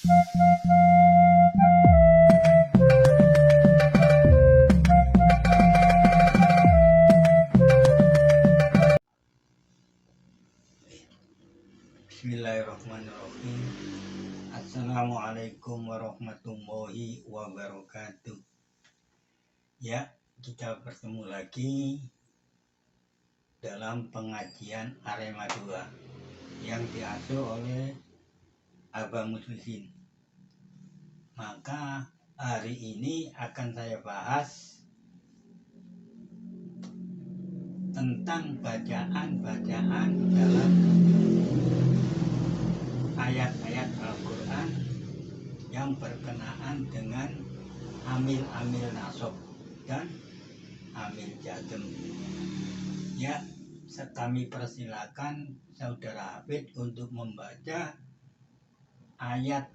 Bismillahirrahmanirrahim. Assalamualaikum warahmatullahi wabarakatuh. Ya, kita bertemu lagi dalam pengajian Arema 2 yang diasuh oleh Abang Muslisin. Maka hari ini akan saya bahas tentang bacaan-bacaan dalam ayat-ayat Al-Quran yang berkenaan dengan amil-amil nasab dan amil jazm. Ya, kami persilakan Saudara Hafid untuk membaca ayat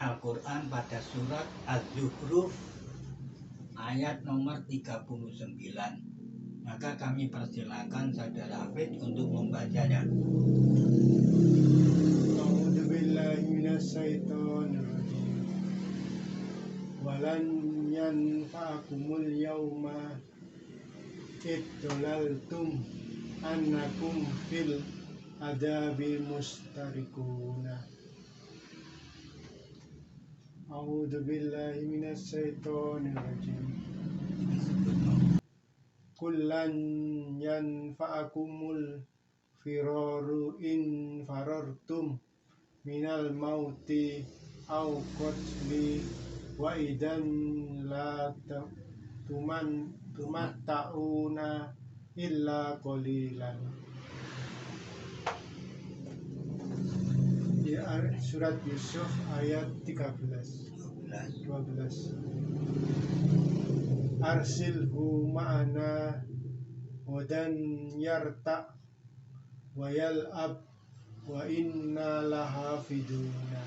Al-Quran pada surat Az-Zukhruf ayat nomor 39. Maka kami persilakan Saudara Hafid untuk membacanya. A'udzubillahi minasyaitonirrajim. Walan yanfa'akumul yawma iddalaltum annakum fil adabi mustarikuna. A'udzubillahi minasyaitonirrajim. Kullan yanfa'akumul firaru in farartum minal mauti au qatli wa idan la tumatta'una illa qalilan. Surat Yusuf ayat 12. Arsilhu ma'ana wadan yarta wa yal'ab wa inna lahafiduna.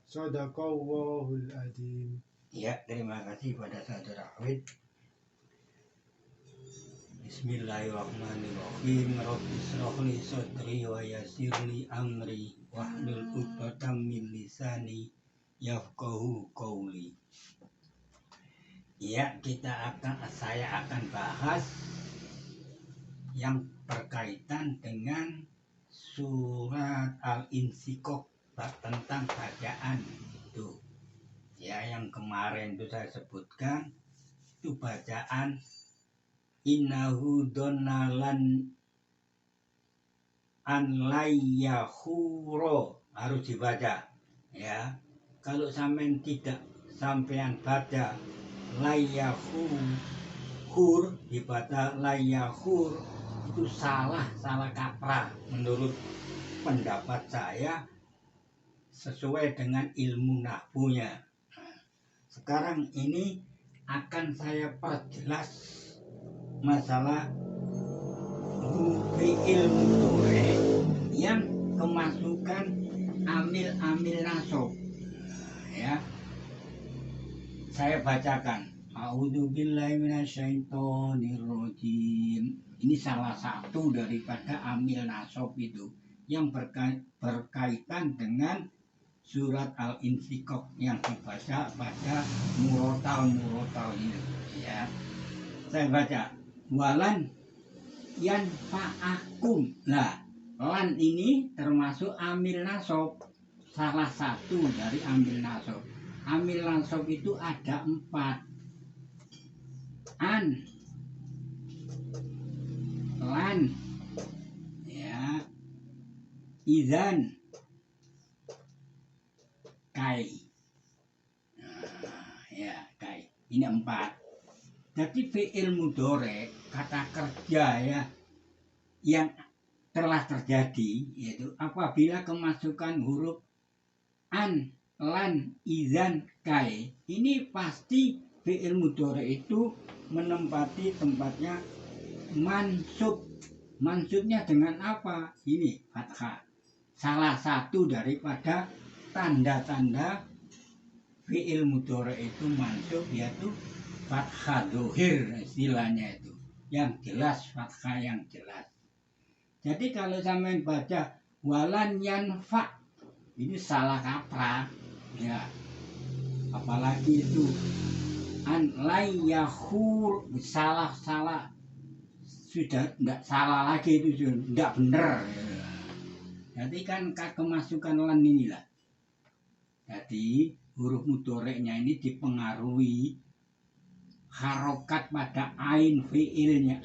Shadaqallahul adzim. Ya, terima kasih pada Saudara Hafid. Bismillahirrahmanirrahim. Rabbi shrahli sadri wa yassirli amri wahlul 'uqdatam min lisani yafqahu qawli. Ya, saya akan bahas yang berkaitan dengan surat Al-Insyiqaq tentang bacaan itu. Ya, yang kemarin itu saya sebutkan itu bacaan innahu donalan an layyahuro harus dibaca. Ya, kalau sampean tidak sampean baca layyahur dibaca layyahur itu salah kaprah menurut pendapat saya sesuai dengan ilmu nahwunya. Sekarang ini akan saya perjelas masalah fi'il mudhari yang kemasukan amil-amil nasab. Ya, saya bacakan. A'udzubillahi minasyaitonirrajim. Ini salah satu daripada amil nasab itu yang berkaitan dengan surat Al-Insyiqaq yang dibaca pada murotal ini. Ya, saya baca walan yanfa'akum. Nah, lan ini termasuk amil nasab, salah satu dari amil nasab. Amil nasab itu ada 4. An, lan, ya, izan, kai. Ya, kai. Ini 4. Jadi fi'il mudhari, kata kerja ya, yang telah terjadi yaitu apabila kemasukan huruf an, lan, izan, kai. Ini pasti fi'il mudhari itu menempati tempatnya mansub. Mansubnya dengan apa? Ini fathah. Salah satu daripada tanda-tanda fi'il mudhari itu mansub yaitu fathah dhohir istilahnya itu. Yang jelas, fathah yang jelas. Jadi kalau sampean baca walan yanfa, ini salah kaprah ya, apalagi itu an layahur, salah sudah tidak salah lagi, itu sudah tidak benar ya. Jadi kan kemasukan lan inilah, jadi huruf mudhoreknya ini dipengaruhi harokat pada ain fiilnya,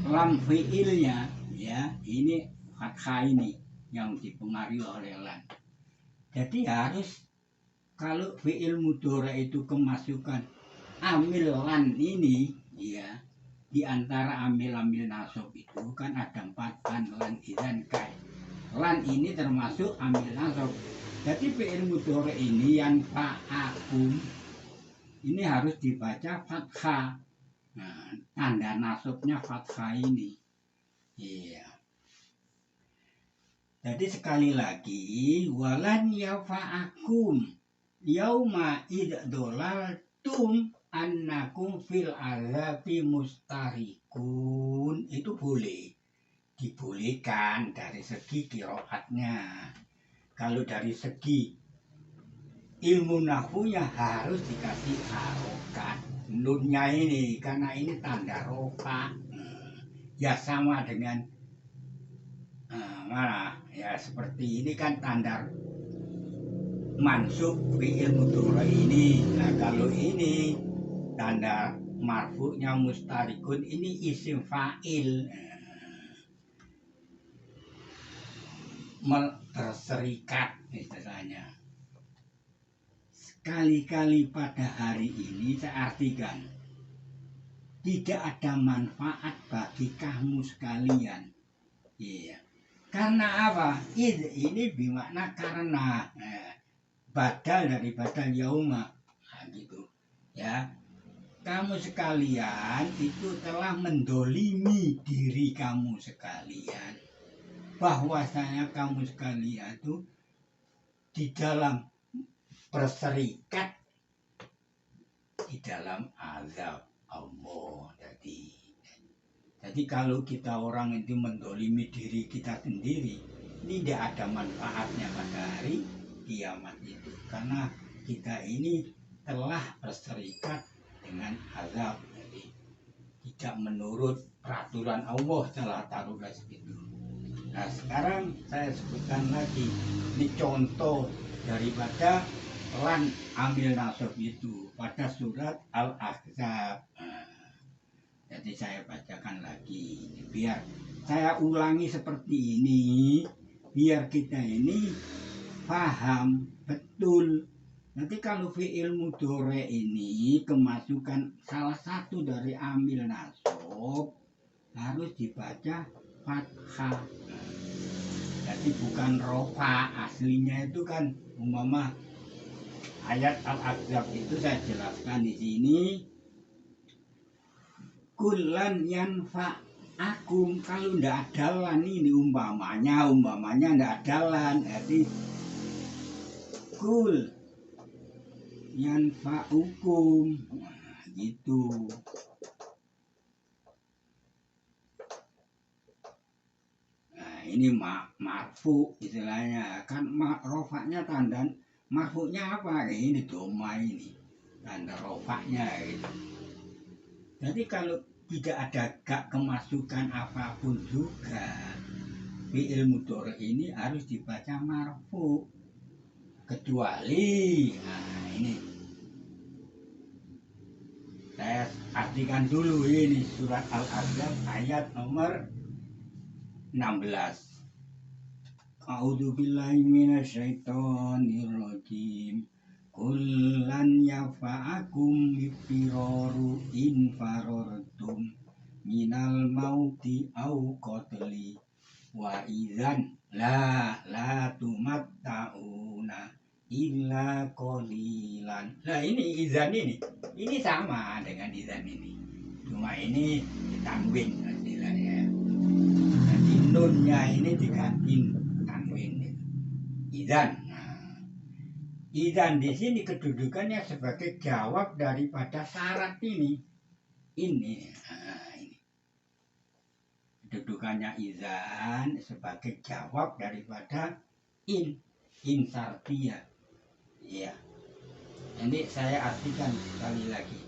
lam fiilnya ya, ini fathah ini yang dipengaruhi oleh lan. Jadi harus kalau fiil mudhorek itu kemasukan amil lan ini ya, di antara amil-amil nasab itu kan ada 4 kan, lan, idzan, kai. Lan ini termasuk amil nasab. Jadi fiil mudhorek ini yang fa'akum ini harus dibaca fathah. Nah, tanda nasabnya fathah ini. Iya. Jadi sekali lagi, walan yafa'akum yauma iddolaltum annakum fil azabi mustarikun. Itu boleh, dibolehkan dari segi qiraatnya. Kalau dari segi ilmu nahwunya harus dikasih harokat nunnya ini, karena ini tanda rofa ya, sama dengan mana ya, seperti ini kan tanda mansub fi'il mudhari ini. Nah kalau ini tanda marfu'nya mustarikun, ini isim fa'il terserikat istilahnya. Sekali-kali pada hari ini saya artikan tidak ada manfaat bagi kamu sekalian. Iya. Karena apa? Ini bermakna karena, badal dari badal yauma. Nah, gitu. Ya. Kamu sekalian itu telah mendolimi diri kamu sekalian. Bahwasanya kamu sekalian itu di dalam berserikat di dalam azab Allah. Jadi kalau kita orang itu mendolimi diri kita sendiri, ini tidak ada manfaatnya pada hari kiamat itu, karena kita ini telah berserikat dengan azab. Jadi tidak menurut peraturan Allah, telah taruhlah segitu. Nah sekarang saya sebutkan lagi, ini contoh daripada lan amil nasab itu pada surat Al-Ahzab. Jadi saya bacakan lagi, biar saya ulangi seperti ini, biar kita ini paham betul. Nanti kalau fi'il mudhari ini kemasukan salah satu dari amil nasab harus dibaca fathah. Jadi bukan rofa, aslinya itu kan umpama ayat Al-Ahzab itu saya jelaskan di sini. Kullan yanfa'akum, kalau ndak ada lan ini umpamanya ndak ada lan, jadi kul yanfa'ukum, nah, gitu. Nah ini marfu istilahnya kan, rofaknya tanda marfu'nya apa? Ini doma, ini tanda rofaknya gitu. Jadi kalau tidak ada gak kemasukan apapun juga, fi'il mudhari ini harus dibaca marfu, kecuali, nah ini saya artikan dulu, ini surat Al-Ahzab ayat nomor 16. A'udzubillahi minasyaitonirrajim. Kullan yafa'akum firaru in farortum minal mauti au qatli wa idzan la tumatta'una illa qalilan. Nah ini idzan ini sama dengan idzan ini, cuma ini ditanwin istilahnya. Jadi nunnya ini diganti tanwin, idzan. Idzan di sini kedudukannya sebagai jawab daripada syarat ini. Ini. kedudukannya izan sebagai jawab daripada in syartiyah. Ya, ini saya artikan sekali lagi.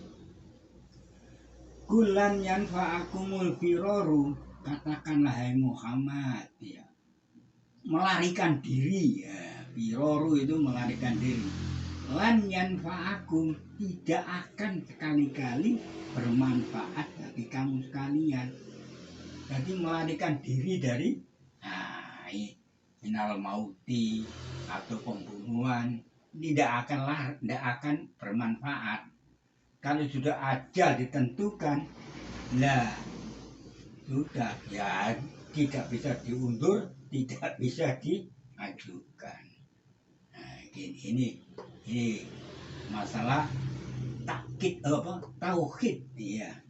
Kulan yanfa'akumul firaru, katakanlah hai Muhammad, ya, melarikan diri, ya, firaru itu melarikan diri. Lan yanfa'akum, tidak akan sekali-kali bermanfaat bagi kamu sekalian. Jadi melarikan diri dari minal mauti atau pembunuhan tidak akan bermanfaat. Kalau sudah ajal ditentukan, lah sudah, ya tidak bisa diundur, tidak bisa diajukan. Nah, ini masalah tauhid, ya.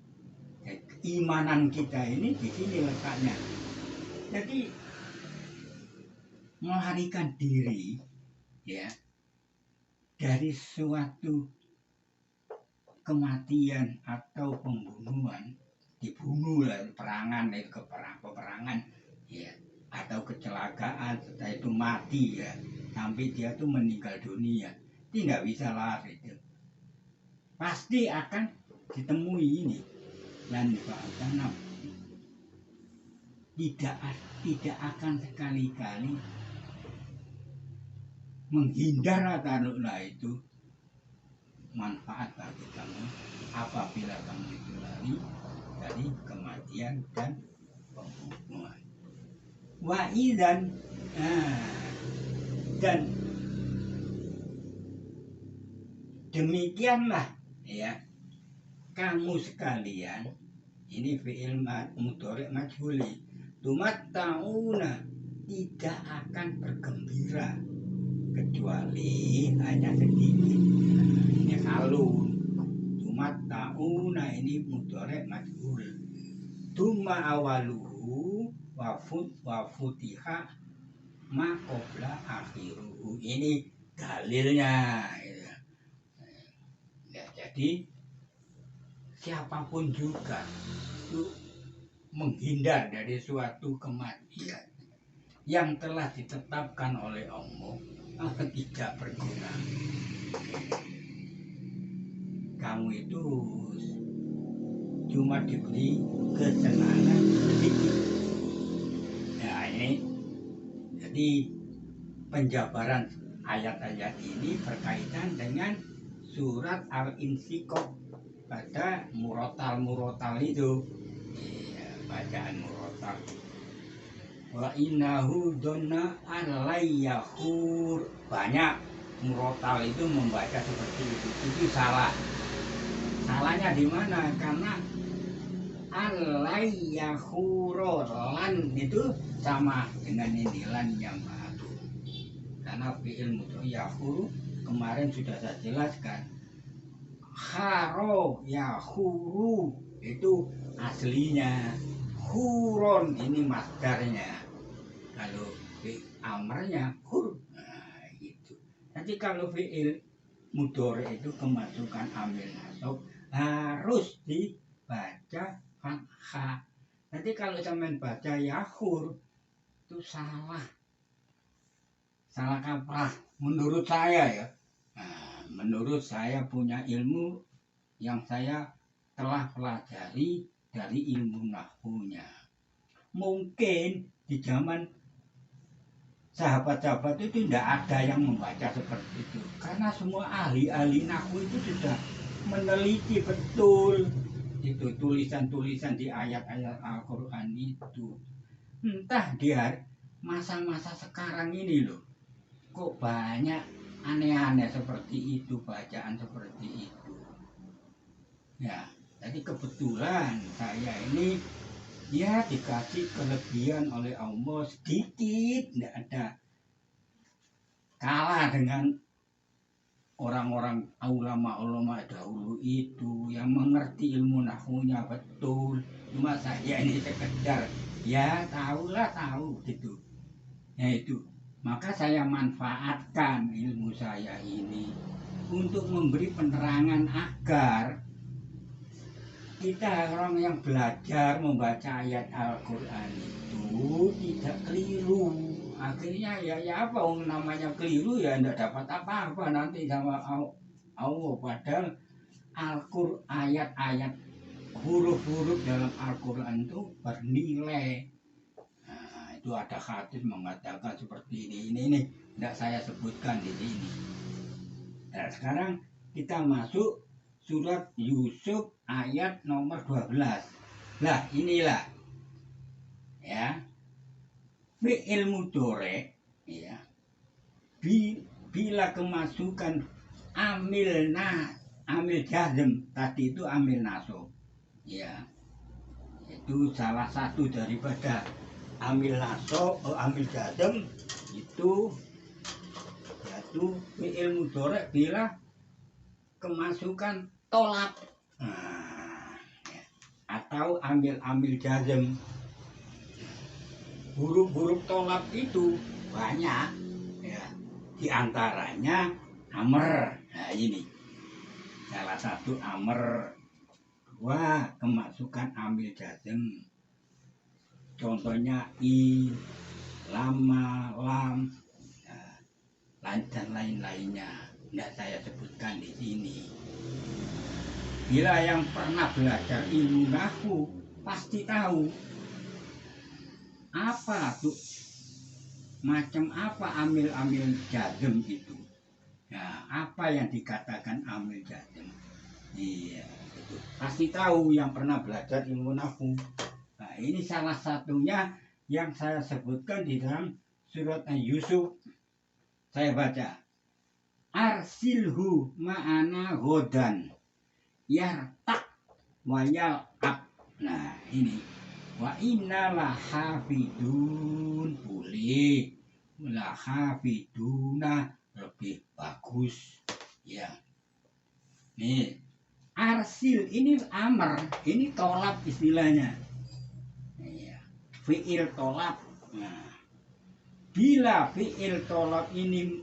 Keimanan kita ini di sini letaknya. Jadi melarikan diri, ya, dari suatu kematian atau pembunuhan, dibunuh lah, peperangan, ya, atau kecelakaan, setelah itu mati, ya, sampai dia tuh meninggal dunia, tidak bisa lari, itu pasti akan ditemui ini. Dan tidak akan sekali-kali menghindar taruhlah itu manfaat bagi kamu apabila kamu itu lari dari kematian dan pembunuhan. Wa'idan, dan demikianlah, ya, kamu sekalian, ini fi'il mudhari' majhuli, tumatta'una, tidak akan bergembira kecuali hanya sedikit. Ini halun. Tumatta'una ini mudhari' majhul. Tuma awaluhu wa futiha ma qabla akhiruhu. Ini dalilnya. Ya, jadi siapapun juga itu menghindar dari suatu kematian yang telah ditetapkan oleh Allah tidak berguna. Kamu itu cuma diberi kesenangan sedikit. Nah, ini jadi penjabaran ayat-ayat ini berkaitan dengan surat Al-Insyiqaq pada murotal itu, ya, bacaan murotal. Wa innahu donna alayyahur, banyak murotal itu membaca seperti itu salah. Salahnya di mana? Karena alayyahur, lan itu sama dengan ini, lan yang baru. Karena fi'il mudhari yahur kemarin sudah saya jelaskan. Haro yahuru itu aslinya, huron ini masdarnya. Kalau amrnya hur, nah, gitu. Nanti kalau fi'il mudhari itu kemasukan amil nasab harus dibaca fathah. Nanti kalau sampean baca yahur itu salah kaprah menurut saya, ya. Nah, menurut saya punya ilmu yang saya telah pelajari dari ilmu nahwunya. Mungkin di zaman sahabat-sahabat itu tidak ada yang membaca seperti itu, karena semua ahli-ahli nahwu itu sudah meneliti betul itu tulisan-tulisan di ayat-ayat Al-Quran itu. Entah di masa-masa sekarang ini loh, kok banyak aneh-aneh seperti itu, bacaan seperti itu. Ya, jadi kebetulan saya ini, ya, dikasih kelebihan oleh Allah sedikit, tidak ada kalah dengan orang-orang ulama dahulu itu yang mengerti ilmu nahwunya betul. Cuma saya ini sekedar, ya, tahu gitu. Ya itu. Maka saya manfaatkan ilmu saya ini untuk memberi penerangan agar kita orang yang belajar membaca ayat Al-Quran itu tidak keliru. Akhirnya ya apa namanya keliru ya tidak dapat apa-apa nanti sama Allah. Padahal Al-Quran ayat-ayat huruf-huruf dalam Al-Quran itu bernilai. Nah, itu ada hadis mengatakan seperti ini tidak saya sebutkan di sini. Nah, sekarang kita masuk surat Yusuf ayat nomor 12. Lah inilah ya fi'il mudhari ya bila kemasukan amil jazm tadi itu amil nasab ya, itu salah satu daripada amil nasab amil jazm itu yaitu fi'il mudhari bila kemasukan tolak atau amil jazm. Huruf-huruf tolak itu banyak ya, diantaranya amr. Nah ini salah satu amr. Dua kemasukan amil jazm, contohnya i, lama, lam, dan lain-lainnya tidak saya sebutkan di sini. Bila yang pernah belajar ilmu nahwu pasti tahu apa tuh macam apa amil jazm itu. Nah, apa yang dikatakan amil jazm? Iya, itu pasti tahu yang pernah belajar ilmu nahwu. Nah, ini salah satunya yang saya sebutkan di dalam surat Yusuf. Saya baca, arsilhu ma'ana ghodan yartak wayal ab. Nah ini wa inna lahafidun, boleh lahafiduna lebih bagus ya. Nih arsil ini amr, ini tolap istilahnya ya, fi'il tolap. Nah, bila fi'il tolap ini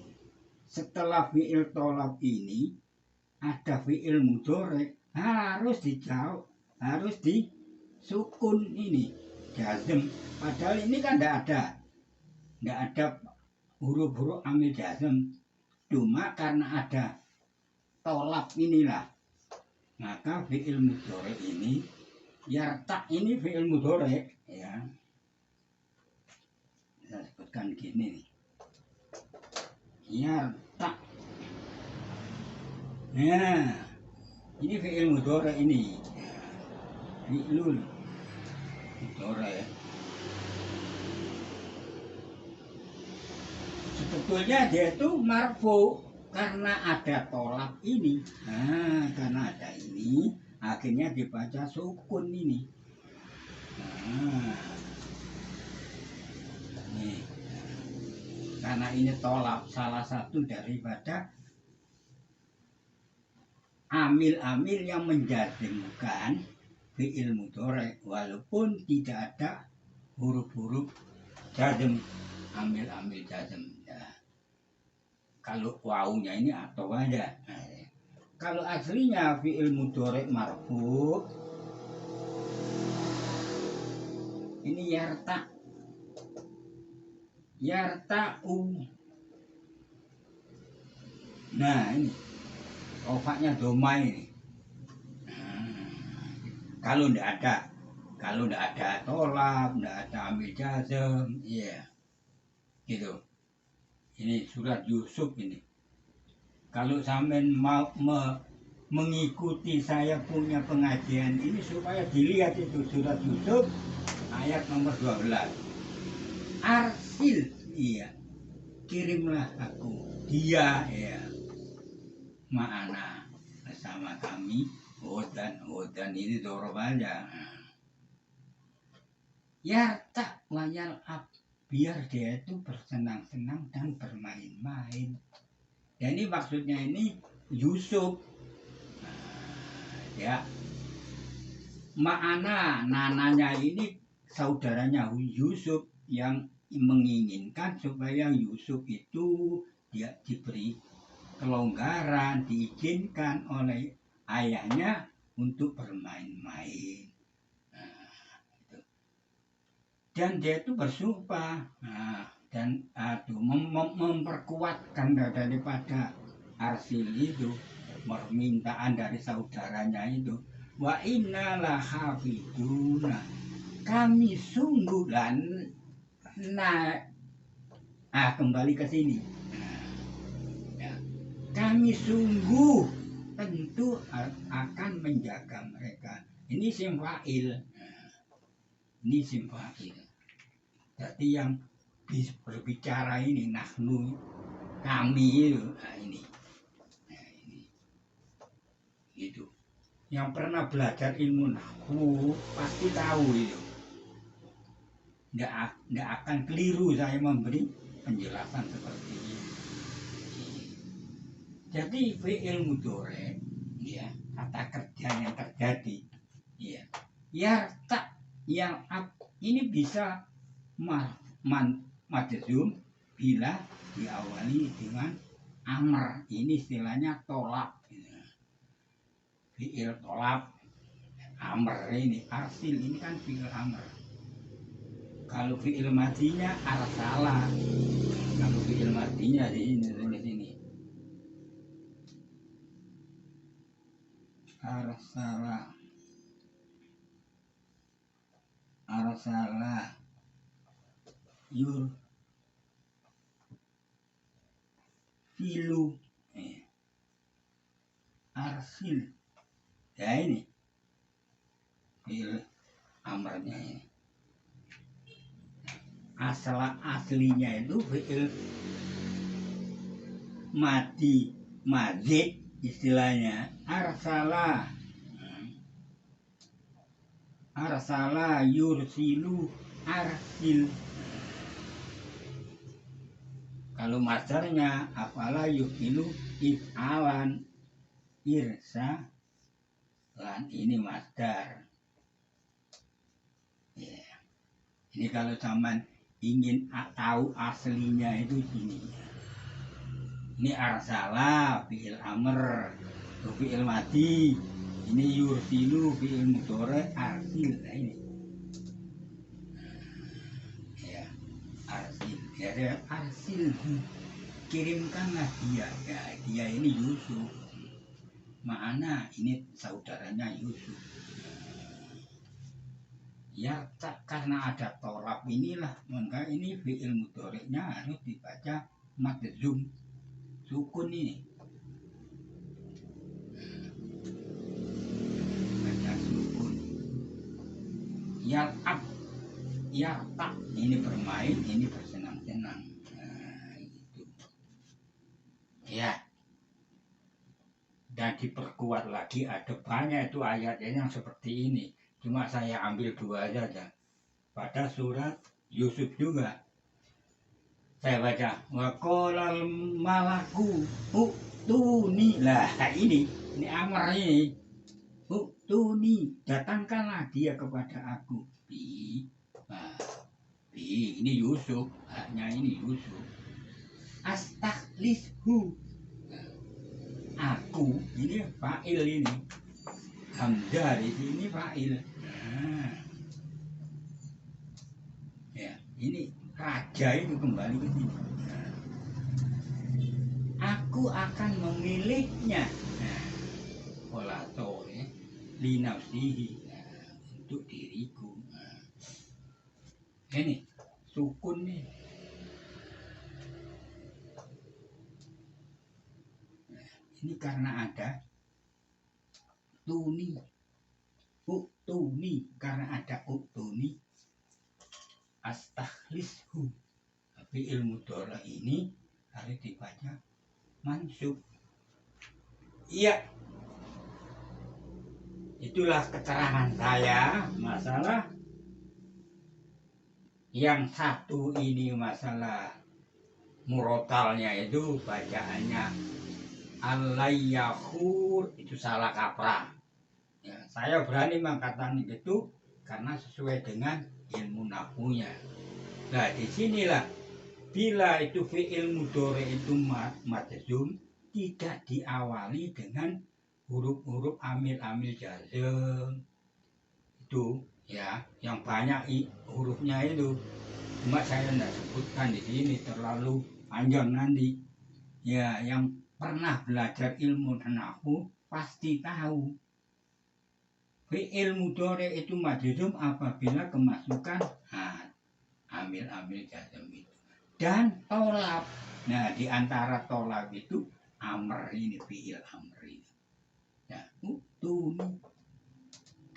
setelah fi'il tolap ini ada fi'il mudhari harus dijauh, harus disukun ini jazm. Padahal ini kan tidak ada huruf-huruf amil jazm, cuma karena ada tolap inilah maka fi'il mudhari ini yartak ini fi'il mudhari ya. Saya sebutkan gini nih, yartak. Nah ini fi'il mudhari ini fi'lul mudhari. Sebetulnya dia itu marfu karena ada tolak ini. Nah karena ada ini akhirnya dibaca sukun ini. Nah nih, karena ini tolak salah satu daripada amil-amil yang menjazmkan fi'il mudhari walaupun tidak ada huruf-huruf jazm, amil-amil jazm ya. Kalau wawunya ini atau aja. Nah, kalau aslinya fi'il mudhari marfu ini yarta'u. Nah ini rofaknya doma ini. Kalau tidak ada tolak, tidak ada amil jazm, iya, gitu. Ini surat Yusuf ini. Kalau sampean mau mengikuti saya punya pengajian ini supaya dilihat itu surat Yusuf ayat nomor 12. Arsil, iya, kirimlah aku, dia, ya, ma'ana bersama kami. Hodan ini dorob aja. Yartak wayal ab, biar dia itu bersenang-senang dan bermain-main. Jadi maksudnya ini Yusuf. Ya, ma'ana nananya ini saudaranya Yusuf yang menginginkan supaya Yusuf itu dia diberi kelonggaran, diizinkan oleh ayahnya untuk bermain-main. Nah, itu. Dan dia itu bersumpah, dan memperkuatkan daripada arsil itu, permintaan dari saudaranya itu, wa inna lahafiduna, kami sungguh kembali ke sini. Ya, kami sungguh tentu akan menjaga mereka. Ini simfa'il. Ini simfa'il. Jadi yang berbicara ini nahnu, kami itu. Nah, ini. Itu. Yang pernah belajar ilmu nahwu pasti tahu itu. Nggak akan keliru saya memberi penjelasan seperti ini. Jadi fi'il mudhari, ya, kata kerja yang terjadi, ya, yarta, yang ini bisa majzum bila diawali dengan amr. Ini istilahnya tolak, fi'il tolak, amr ini arsil, ini kan fi'il amr. Kalau fi'il madinya arsala, kalau fi'il madinya di sini arsala filu arsil, ya ini fi'il amrnya ini. Aslinya itu fi'il madi mazid, istilahnya arsala yursilu arsil. Kalau masdarnya afala yufilu if'alan irsa, lan ini masdar. Ya. Ini kalau zaman ingin tahu aslinya itu gini. Ini arsala fi'il amr, fi'il madi. Ini yursilu fi'il mudhari arsil. Nah, ini. Ya, arsil. Ya, arsil. Kirimkanlah dia. Ya, dia ini Yusuf. Mana ini saudaranya Yusuf. Ya, karena ada tolak inilah, maka ini fi'il mudhari'nya harus dibaca majzum, sukun ini. Baca sukun. Yal'ab, yarta, ini bermain, ini bersenang-senang. Nah, itu. Ya. Dan diperkuat lagi, ada banyak itu ayatnya yang seperti ini. Cuma saya ambil dua saja. Pada surat Yusuf juga saya baca, wa qolal malaku u'tuni. Lah ini amar ini. U'tuni, datangkanlah dia kepada aku. Ini Yusuf, haknya ini Yusuf. Astakhlishu, aku, ini fa'il ini. Hamzah di sini fa'il. Nah. Ya, ini raja itu kembali ke sini. Nah. Aku akan memilihnya. Nah, qolato ya, li nafsihi, untuk diriku. Nah. Ini sukun nih. Nah, ini karena ada tuni, uktuni, karena ada uktuni. Astakhlishu, tapi ilmu dora ini harus dibaca mansub. Iya, itulah keterangan saya masalah yang satu ini, masalah murotalnya itu bacaannya alayyahur, itu salah kaprah. Ya, saya berani mengatakan itu karena sesuai dengan ilmu nahwunya. Nah, disinilah bila itu fi'il mudhari itu majzum tidak diawali dengan huruf-huruf amil jazm itu ya, yang banyak hurufnya itu. Cuma saya tidak sebutkan di sini, terlalu panjang nanti. Ya, yang pernah belajar ilmu nahwu pasti tahu. Fi'il mudhari itu majzum apabila kemasukan amil jazm itu. Dan tolab. Nah, di antara tolab itu amr ini, fi'il amr ini. Ya, utuni,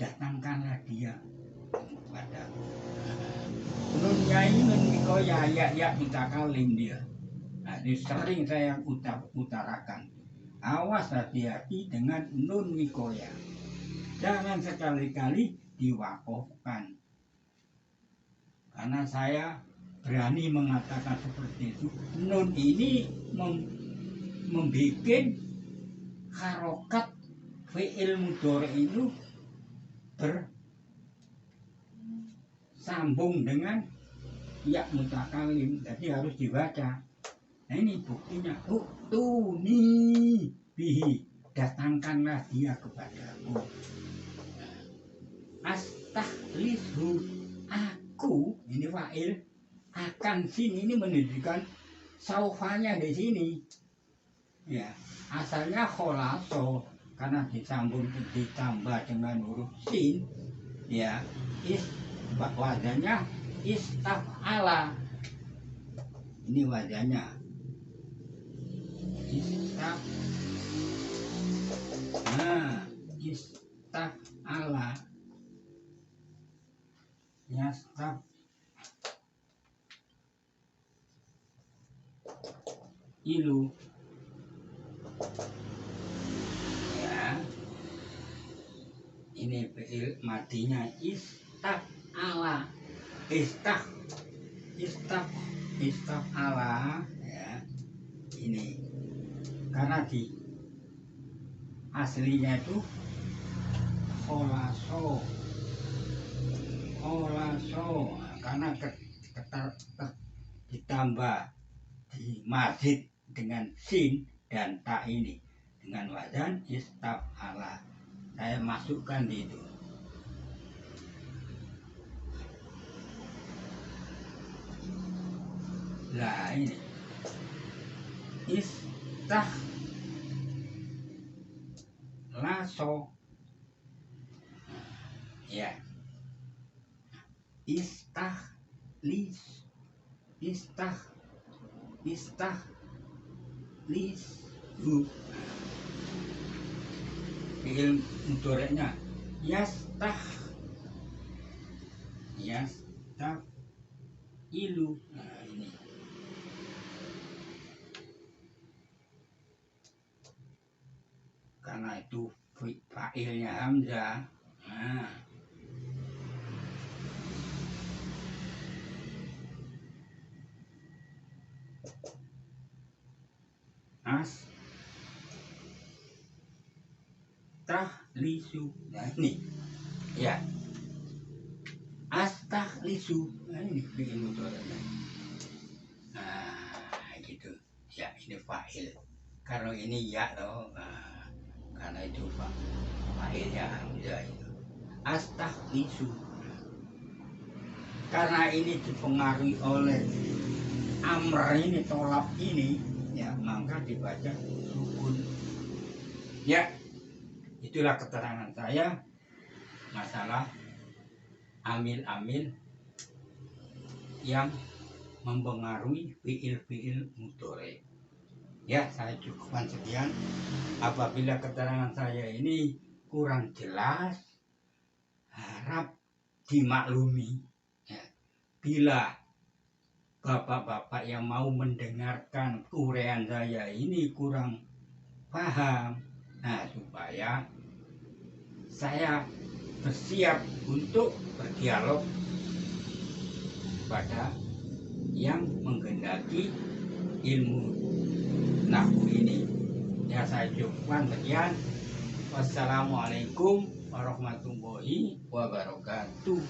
datangkanlah dia kepada. Nunnya ini nun mikoya, ya mutakalim dia. Nah, ini sering saya utarakan. Awas hati-hati dengan nun mikoya. Jangan sekali-kali diwakofkan. Karena saya berani mengatakan seperti itu. Nun ini membuat harokat fi'il mudhari itu bersambung dengan ya mutakalim. Jadi harus dibaca. Nah, ini buktinya. Utuni bihi, datangkanlah dia kepadaku. Astahlisu, aku, ini fa'il, akan sin ini menunjukkan saufanya di sini. Ya, asalnya kholaso, karena disambung ditambah dengan huruf sin. Ya, wazannya istaf'ala. Ini wazannya. Istaf'ala. Yastaf ilu, ya, ini fi'il madinya istaf'ala, istaf'ala, ya, ini karena di aslinya itu kholaso, karena ditambah di mazid dengan sin dan ta ini dengan wazan istaf'ala. Saya masukkan di itu. Lah ini istahliso, ya, istahlisu, fi'il mudhari'nya yastafilu. Nah, ini karena itu fa'ilnya hamzah. Nah, astahlisu. Nah, ini ya, astahlisu. Nah, ini fi'il mudhari'nya. Nah, gitu ya, ini fa'il. Kalau ini ya loh, karena itu fa'ilnya hamzah itu. Astahlisu. Karena ini dipengaruhi oleh amr ini, tolab ini, ya, maka dibaca sukun. Ya, itulah keterangan saya masalah amil yang mempengaruhi fi'il mudhari. Ya, saya cukupkan sekian. Apabila keterangan saya ini kurang jelas, harap dimaklumi. Ya, bila bapak-bapak yang mau mendengarkan uraian saya ini kurang paham, nah, supaya saya bersiap untuk berdialog pada yang menghendaki ilmu nahwu ini. Ya, saya cukupkan sekian. Wassalamualaikum warahmatullahi wabarakatuh.